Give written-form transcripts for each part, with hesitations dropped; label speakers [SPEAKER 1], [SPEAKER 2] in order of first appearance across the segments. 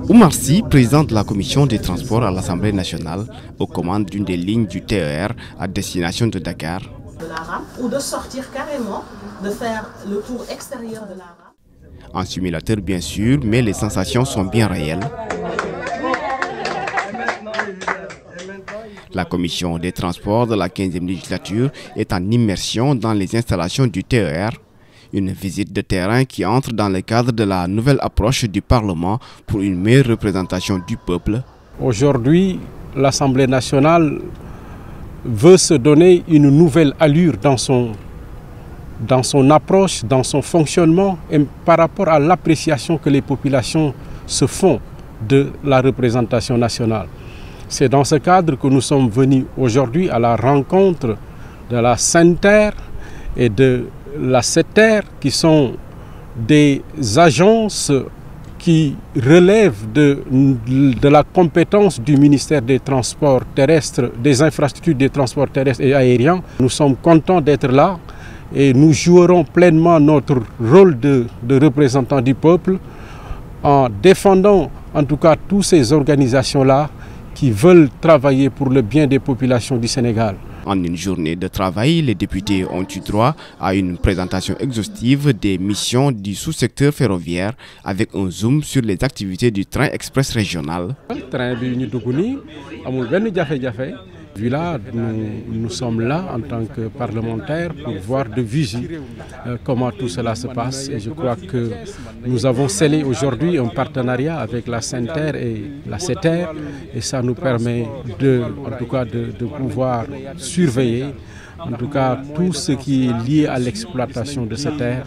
[SPEAKER 1] Oumar Sy, président de la commission des transports à l'Assemblée nationale, aux commandes d'une des lignes du TER à destination de Dakar.
[SPEAKER 2] De la rame, ou de sortir carrément, de faire le tour extérieur de la rame.
[SPEAKER 1] En simulateur bien sûr, mais les sensations sont bien réelles. La commission des transports de la 15e législature est en immersion dans les installations du TER. Une visite de terrain qui entre dans le cadre de la nouvelle approche du Parlement pour une meilleure représentation du peuple.
[SPEAKER 3] Aujourd'hui, l'Assemblée nationale veut se donner une nouvelle allure dans son approche, dans son fonctionnement et par rapport à l'appréciation que les populations se font de la représentation nationale. C'est dans ce cadre que nous sommes venus aujourd'hui à la rencontre de la SENTER et de la SETER, qui sont des agences qui relèvent de la compétence du ministère des Transports terrestres, des infrastructures des transports terrestres et aériens. Nous sommes contents d'être là et nous jouerons pleinement notre rôle de représentants du peuple en défendant en tout cas toutes ces organisations-là qui veulent travailler pour le bien des populations du Sénégal.
[SPEAKER 1] En une journée de travail, les députés ont eu droit à une présentation exhaustive des missions du sous-secteur ferroviaire avec un zoom sur les activités du train express régional. Vu là, nous sommes là en tant que parlementaires pour voir de visu comment tout cela se passe. Et je crois que nous avons scellé aujourd'hui un partenariat avec la SENTER et la SETER. Et ça nous permet en tout cas de pouvoir surveiller en tout cas tout ce qui est lié à l'exploitation de cette aire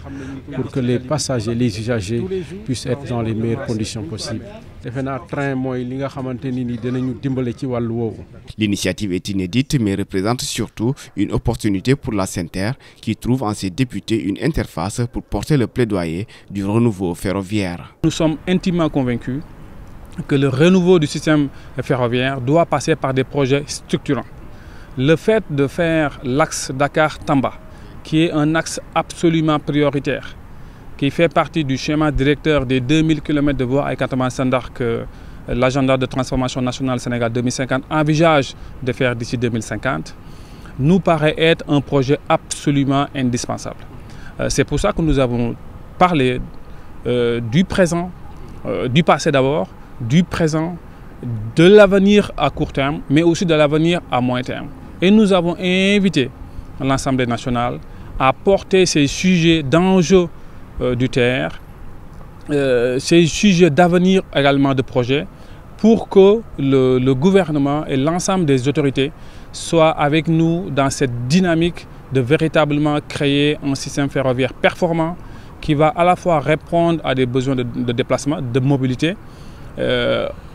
[SPEAKER 1] pour que les passagers, les usagers puissent être dans les meilleures conditions possibles. L'initiative est inédite mais représente surtout une opportunité pour la SENTER qui trouve en ses députés une interface pour porter le plaidoyer du renouveau ferroviaire.
[SPEAKER 4] Nous sommes intimement convaincus que le renouveau du système ferroviaire doit passer par des projets structurants. Le fait de faire l'axe Dakar-Tamba, qui est un axe absolument prioritaire, qui fait partie du schéma directeur des 2000 km de voies à écartement standard que l'agenda de transformation nationale Sénégal 2050 envisage de faire d'ici 2050, nous paraît être un projet absolument indispensable. C'est pour ça que nous avons parlé du présent, du passé d'abord, du présent, de l'avenir à court terme, mais aussi de l'avenir à moyen terme. Et nous avons invité l'Assemblée nationale à porter ces sujets d'enjeux du TER, ces sujets d'avenir également de projet, pour que le gouvernement et l'ensemble des autorités soient avec nous dans cette dynamique de véritablement créer un système ferroviaire performant qui va à la fois répondre à des besoins de déplacement, de mobilité,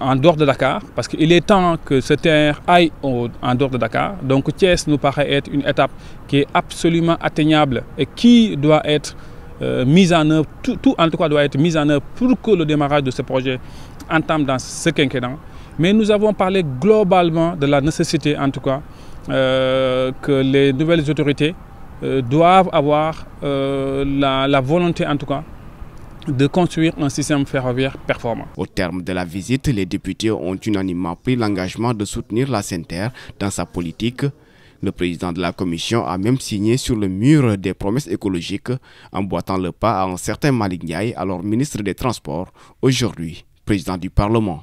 [SPEAKER 4] en dehors de Dakar, parce qu'il est temps que ce TER aille en dehors de Dakar. Donc Thiès nous paraît être une étape qui est absolument atteignable et qui doit être mise en œuvre, tout en tout cas doit être mise en œuvre pour que le démarrage de ce projet entame dans ce quinquennat. Mais nous avons parlé globalement de la nécessité en tout cas que les nouvelles autorités doivent avoir la volonté en tout cas de construire un système ferroviaire performant.
[SPEAKER 1] Au terme de la visite, les députés ont unanimement pris l'engagement de soutenir la SENTER dans sa politique. Le président de la commission a même signé sur le mur des promesses écologiques, emboîtant le pas à un certain Malick Ndiaye, alors ministre des Transports, aujourd'hui président du Parlement.